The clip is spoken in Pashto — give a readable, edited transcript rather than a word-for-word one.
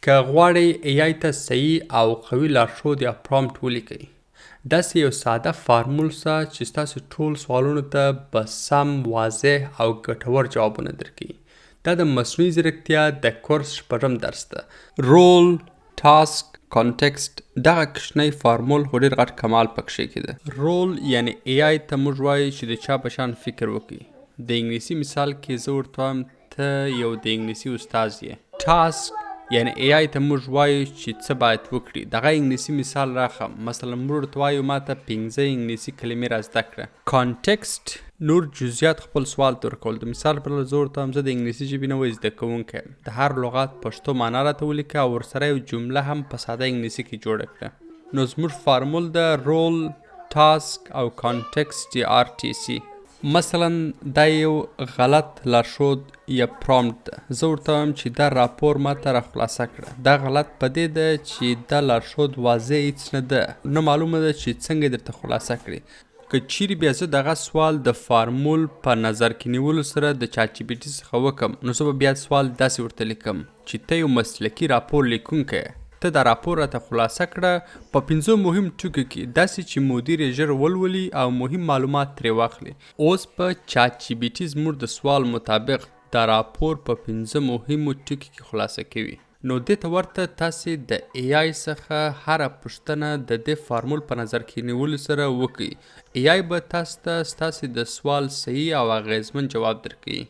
که غواړئ AI ته صحیح او قوي لارښود یا پرامپټ ولیکئ، داسې یو ساده فارمول سه چې ستاسو ټول سوالونو ته به سم، واضح او ګټور جوابونه درکوي. دا د مصنوعي ځیرکتیا د کورس 6م درس ده. رول، ټاسک، کانټکسټ دغه کوچنی فارمول خو ډېر غټ کمال پکښې کې ده. رول یعنی AI ته موږ وایو چې د چا په شان فکر وکړي. د انګلیسي مثال کې زه ورته وایم ته یو د انګلیسي استاز یې. ټاسک یعنی AI ته موږ وایو چې څه باید وکړي. دغه انګلیسي مثال راخم، مثلا موږ ورته وایو ماته 15 انګلیسي کلمې را زده کړه. کانټکسټ نور جزئیات خپل سوال ته ورکول. د مثال پر زه ورته وایم زه د انګلیسي ژبې نوی زده کوونکی یم، د هر لغت پښتو معنا راته ولیکه او ورسره یو جمله هم په ساده انګلیسي کې جوړه کړه. نو زموږ فارمول ده رول، ټاسک او کانټکسټ یا RTC. مثلا دا یو غلط لارښود یا پرامپټ ده. زه ورته وایم چې دا راپور ماته را خلاصه کړه. دا غلط په دې ده چې دا لارښود واضح هیڅ نه ده، نه معلومه ده چې څنګه درته خلاصه کړي. که چیرې بیا زه دغه سوال د فارمول په نظر کې نیولو سره د ChatGPT څخه وکم، نو زه به بیا سوال داسې ورته لیکم چې ته یو مسلکي راپور لیکونکی یې، ته دا راپور راته خلاصه کړه په 5 مهم ټکو کې، داسې چې مدیر یې ژر ولولي او مهم معلومات ترې واخلي. اوس په ChatGPT زموږ د سوال مطابق دا راپور په 5 مهمو ټکو کې خلاصه کوي. نو دې ته ورته تاسې د AI څخه هره پوښتنه د دې فارمول په نظر کې نیولو سره وکړئ. AI به تاسو ته ستاسې د سوال صحیح او اغیزمن جواب درکوي.